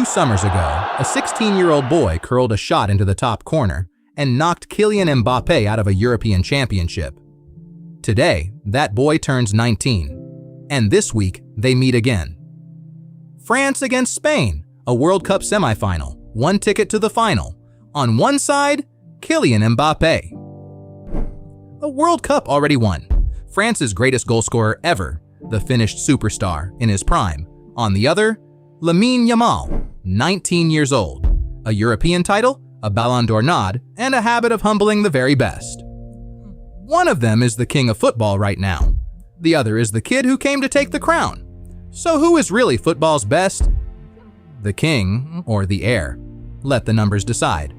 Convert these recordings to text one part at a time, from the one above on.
2 summers ago, a 16-year-old boy curled a shot into the top corner and knocked Kylian Mbappé out of a European championship. Today, that boy turns 19, and this week they meet again. France against Spain, a World Cup semifinal, 1 ticket to the final. On one side, Kylian Mbappé. A World Cup already won. France's greatest goalscorer ever, the Finnish superstar in his prime. On the other, Lamine Yamal, 19 years old. A European title, a Ballon d'Or nod, and a habit of humbling the very best. One of them is the king of football right now. The other is the kid who came to take the crown. So who is really football's best? The king or the heir? Let the numbers decide.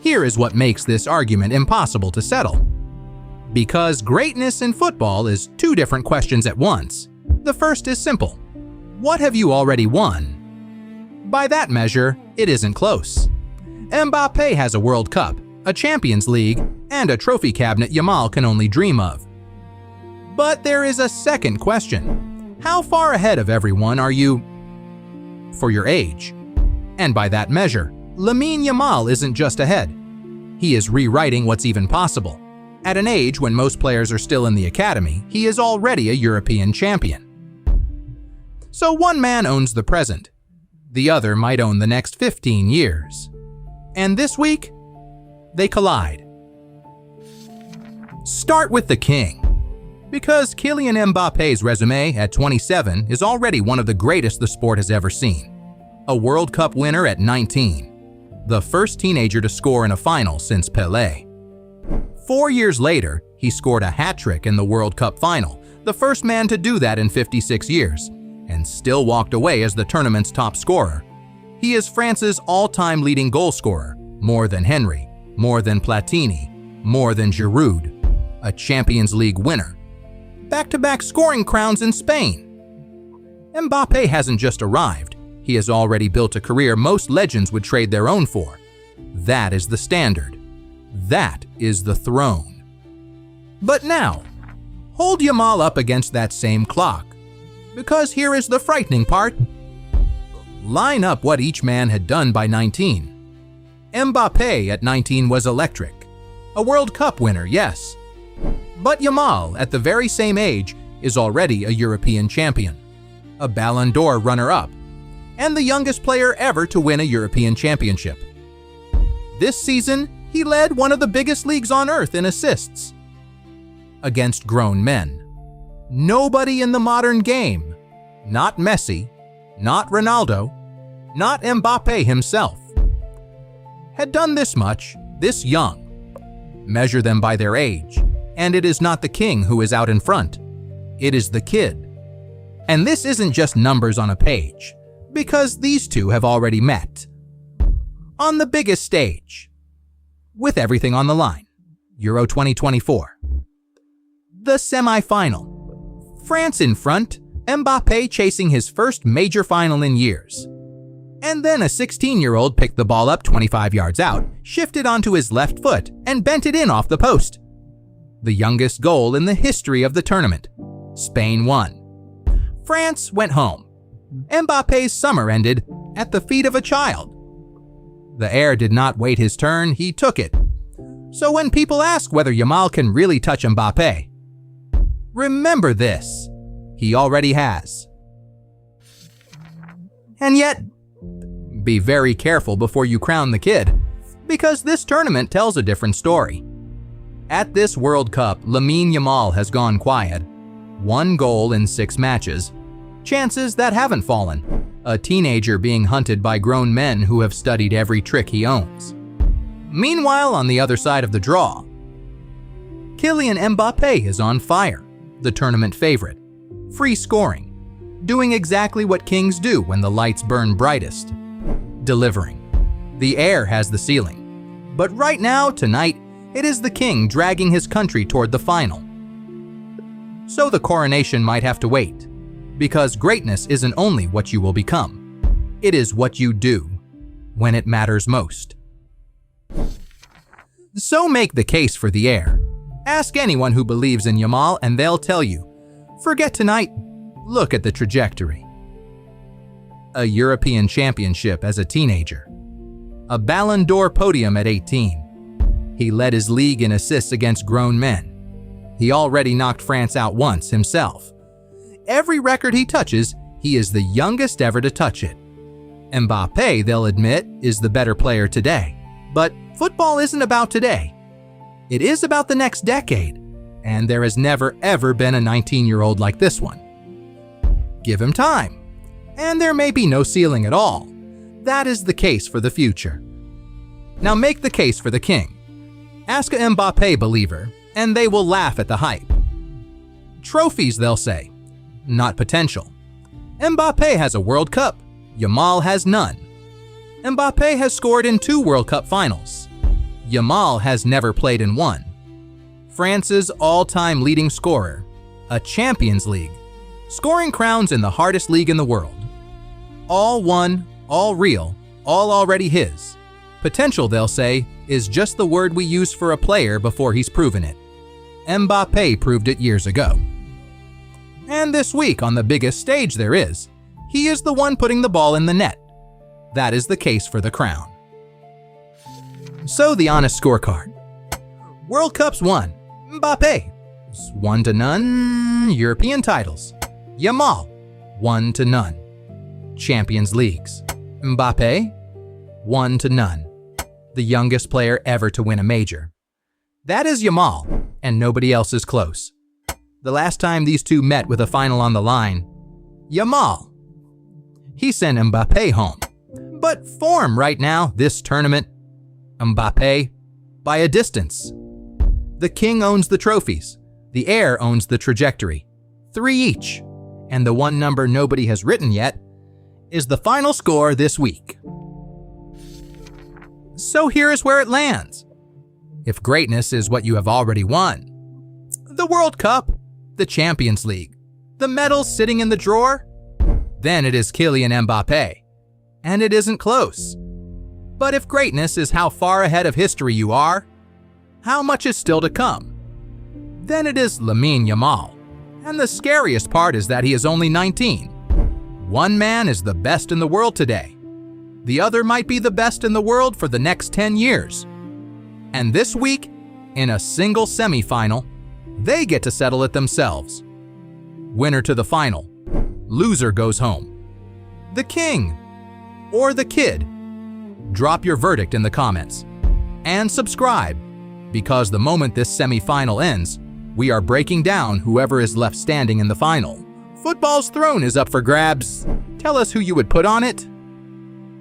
Here is what makes this argument impossible to settle. Because greatness in football is 2 different questions at once. The first is simple. What have you already won? By that measure, it isn't close. Mbappé has a World Cup, a Champions League, and a trophy cabinet Yamal can only dream of. But there is a second question. How far ahead of everyone are you for your age? And by that measure, Lamine Yamal isn't just ahead. He is rewriting what's even possible. At an age when most players are still in the academy, he is already a European champion. So one man owns the present. The other might own the next 15 years. And this week, they collide. Start with the king. Because Kylian Mbappe's resume at 27 is already one of the greatest the sport has ever seen. A World Cup winner at 19. The first teenager to score in a final since Pelé. 4 years later, he scored a hat-trick in the World Cup final, the first man to do that in 56 years, and still walked away as the tournament's top scorer. He is France's all-time leading goal scorer, more than Henry, more than Platini, more than Giroud, a Champions League winner. Back-to-back scoring crowns in Spain. Mbappé hasn't just arrived. He has already built a career most legends would trade their own for. That is the standard. That is the throne. But now, hold Yamal up against that same clock. Because here is the frightening part. Line up what each man had done by 19. Mbappé at 19 was electric. A World Cup winner, yes. But Yamal, at the very same age, is already a European champion, a Ballon d'Or runner-up, and the youngest player ever to win a European championship. This season, he led one of the biggest leagues on earth in assists. Against grown men. Nobody in the modern game, not Messi, not Ronaldo, not Mbappé himself, had done this much, this young. Measure them by their age, and it is not the king who is out in front. It is the kid. And this isn't just numbers on a page, because these two have already met. On the biggest stage. With everything on the line. Euro 2024. The semi-final. France in front, Mbappé chasing his first major final in years. And then a 16-year-old picked the ball up 25 yards out, shifted onto his left foot, and bent it in off the post. The youngest goal in the history of the tournament. Spain won. France went home. Mbappé's summer ended at the feet of a child. The heir did not wait his turn, he took it. So when people ask whether Yamal can really touch Mbappé, remember this, he already has. And yet, be very careful before you crown the kid, because this tournament tells a different story. At this World Cup, Lamine Yamal has gone quiet. 1 goal in 6 matches. Chances that haven't fallen. A teenager being hunted by grown men who have studied every trick he owns. Meanwhile, on the other side of the draw, Kylian Mbappé is on fire, the tournament favorite. Free scoring. Doing exactly what kings do when the lights burn brightest. Delivering. The heir has the ceiling. But right now, tonight, it is the king dragging his country toward the final. So the coronation might have to wait. Because greatness isn't only what you will become. It is what you do when it matters most. So make the case for the heir. Ask anyone who believes in Yamal and they'll tell you, forget tonight, look at the trajectory. a European championship as a teenager, a Ballon d'Or podium at 18. He led his league in assists against grown men. He already knocked France out once himself. Every record he touches, he is the youngest ever to touch it. Mbappé, they'll admit, is the better player today. But football isn't about today. It is about the next decade, and there has never ever been a 19-year-old like this one. Give him time, and there may be no ceiling at all. That is the case for the future. Now make the case for the king. Ask a Mbappé believer, and they will laugh at the hype. Trophies, they'll say, not potential. Mbappé has a World Cup. Yamal has none. Mbappé has scored in 2 World Cup finals. Yamal has never played in one. France's all-time leading scorer, a Champions League, scoring crowns in the hardest league in the world. All won, all real, all already his. Potential, they'll say, is just the word we use for a player before he's proven it. Mbappé proved it years ago. And this week, on the biggest stage there is, he is the one putting the ball in the net. That is the case for the crown. So the honest scorecard. World Cups won. Mbappé. 1-0. European titles. Yamal. 1-0. Champions Leagues. Mbappé. 1-0. The youngest player ever to win a major. That is Yamal, and nobody else is close. The last time these two met with a final on the line, Yamal. He sent Mbappé home. But form right now, this tournament, Mbappé, by a distance. The king owns the trophies. The heir owns the trajectory. 3 each. And the one number nobody has written yet is the final score this week. So here is where it lands. If greatness is what you have already won, the World Cup, the Champions League, the medals sitting in the drawer, then it is Kylian Mbappé. And it isn't close. But if greatness is how far ahead of history you are, how much is still to come? Then it is Lamine Yamal. And the scariest part is that he is only 19. One man is the best in the world today. The other might be the best in the world for the next 10 years. And this week, in a single semifinal, they get to settle it themselves. Winner to the final. Loser goes home. The king or the kid? Drop your verdict in the comments. And subscribe, because the moment this semi-final ends, we are breaking down whoever is left standing in the final. Football's throne is up for grabs. Tell us who you would put on it,